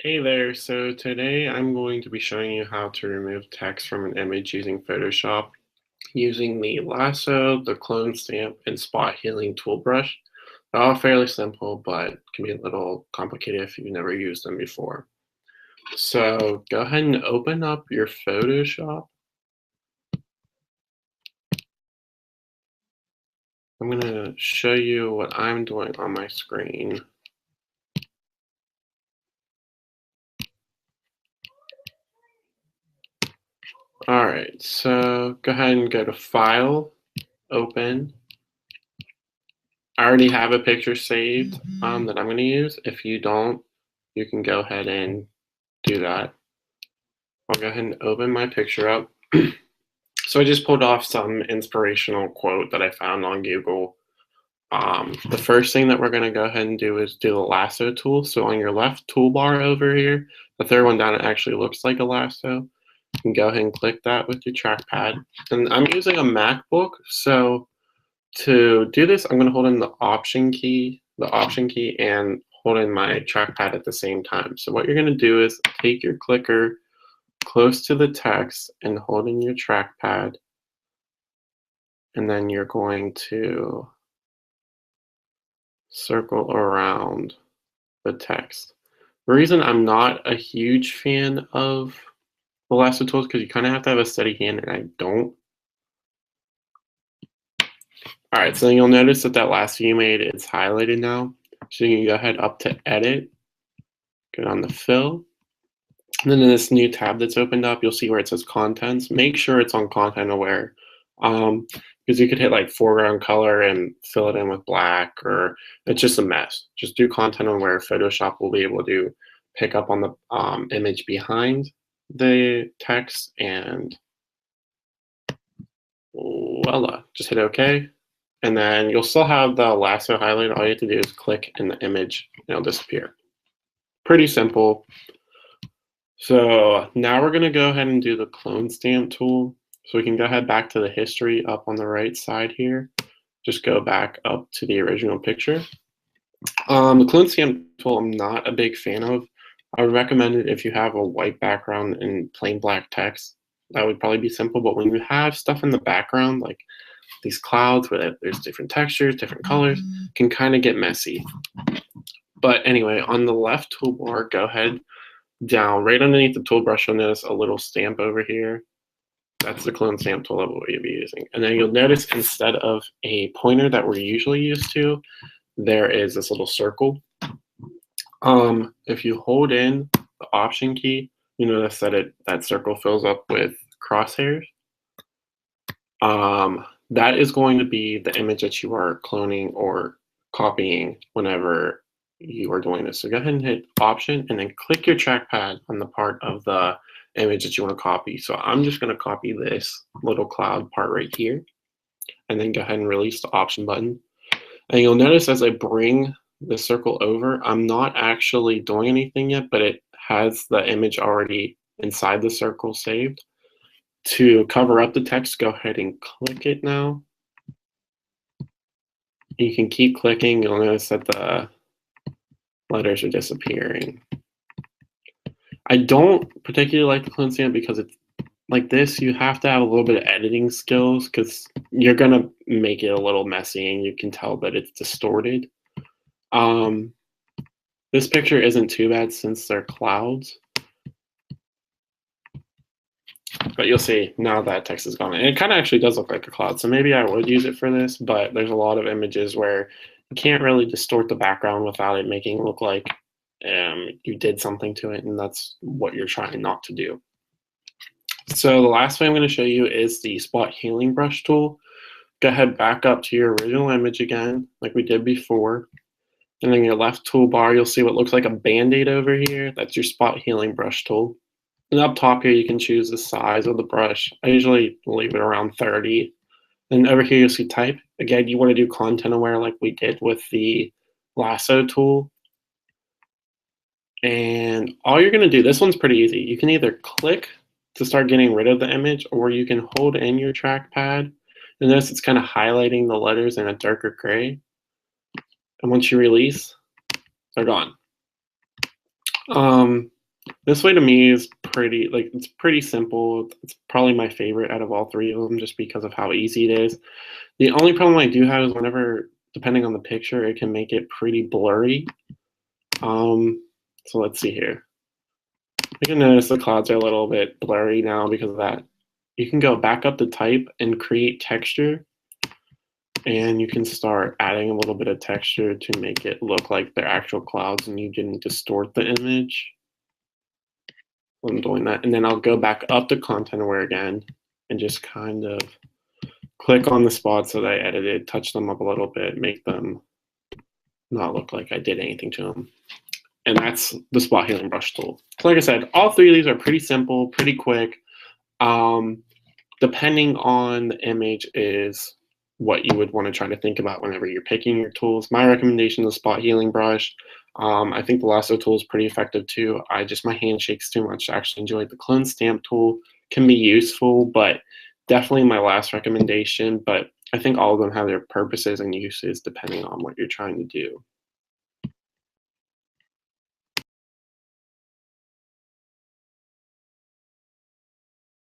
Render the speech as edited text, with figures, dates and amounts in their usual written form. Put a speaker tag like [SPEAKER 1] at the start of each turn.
[SPEAKER 1] Hey there, so today I'm going to be showing you how to remove text from an image using Photoshop using the lasso, the clone stamp, and spot healing tool brush. They're all fairly simple, but can be a little complicated if you've never used them before. So go ahead and open up your Photoshop. I'm going to show you what I'm doing on my screen. All right, so go ahead and go to File, Open. I already have a picture saved that I'm going to use. If you don't, you can go ahead and do that. I'll go ahead and open my picture up. So I just pulled off some inspirational quote that I found on Google. The first thing that we're going to go ahead and do is do the lasso tool. So on your left toolbar over here, the third one down, it actually looks like a lasso. You can go ahead and click that with your trackpad. And I'm using a MacBook, so to do this, I'm going to hold in the Option key, and hold in my trackpad at the same time. So what you're going to do is take your clicker close to the text and hold in your trackpad, and then you're going to circle around the text. The reason I'm not a huge fan of the lasso tools because you kind of have to have a steady hand, and I don't. All right, so then you'll notice that that lasso you made, it's highlighted now. So you can go ahead up to Edit, go on the Fill, and then in this new tab that's opened up, you'll see where it says Contents. Make sure it's on Content Aware, because you could hit like foreground color and fill it in with black, or it's just a mess. Just do Content Aware. Photoshop will be able to pick up on the image behind the text, and voila, just hit OK. And then you'll still have the lasso highlighted. All you have to do is click and the image, and it'll disappear. Pretty simple. So now we're going to go ahead and do the clone stamp tool. So we can go ahead back to the history up on the right side here. Just go back up to the original picture. The clone stamp tool I'm not a big fan of. I would recommend it if you have a white background and plain black text. That would probably be simple, but when you have stuff in the background, like these clouds where there's different textures, different colors, can kind of get messy. But anyway, on the left toolbar, go ahead down right underneath the tool brush. You'll notice a little stamp over here. That's the clone stamp tool that we'll be using. And then you'll notice instead of a pointer that we're usually used to, there is this little circle. If you hold in the Option key, you notice that that circle fills up with crosshairs. That is going to be the image that you are cloning or copying whenever you are doing this. So go ahead and hit Option and then click your trackpad on the part of the image that you want to copy. So I'm just going to copy this little cloud part right here, and then go ahead and release the Option button. And you'll notice as I bring the circle over, I'm not actually doing anything yet, but it has the image already inside the circle saved. To cover up the text, go ahead and click it now. You can keep clicking. You'll notice that the letters are disappearing. I don't particularly like the clone stamp because it's like this. You have to have a little bit of editing skills because you're going to make it a little messy and you can tell that it's distorted. This picture isn't too bad since they're clouds. But you'll see now that text is gone. And it kind of actually does look like a cloud. So maybe I would use it for this, but there's a lot of images where you can't really distort the background without it making it look like you did something to it, and that's what you're trying not to do. So the last way I'm going to show you is the spot healing brush tool. Go ahead back up to your original image again, like we did before. And then your left toolbar, you'll see what looks like a Band-Aid over here. That's your spot healing brush tool. And up top here, you can choose the size of the brush. I usually leave it around 30. And over here, you'll see type. Again, you want to do content aware like we did with the lasso tool. And all you're going to do, this one's pretty easy. You can either click to start getting rid of the image, or you can hold in your trackpad. And notice it's kind of highlighting the letters in a darker gray. And once you release, they're gone. This way to me is pretty, like, it's pretty simple. It's probably my favorite out of all three of them just because of how easy it is. The only problem I do have is whenever, depending on the picture, it can make it pretty blurry. So let's see here. You can notice the clouds are a little bit blurry now because of that. You can go back up to type and create texture, and you can start adding a little bit of texture to make it look like they're actual clouds, and you didn't distort the image. I'm doing that, and then I'll go back up to content aware again and just kind of click on the spots that I edited, touch them up a little bit, make them not look like I did anything to them. And that's the spot healing brush tool. So like I said, all three of these are pretty simple, pretty quick. Depending on the image is what you would want to try to think about whenever you're picking your tools. My recommendation is the spot healing brush. I think the lasso tool is pretty effective too. My hand shakes too much to actually enjoy it. The clone stamp tool can be useful, but definitely my last recommendation. But I think all of them have their purposes and uses depending on what you're trying to do.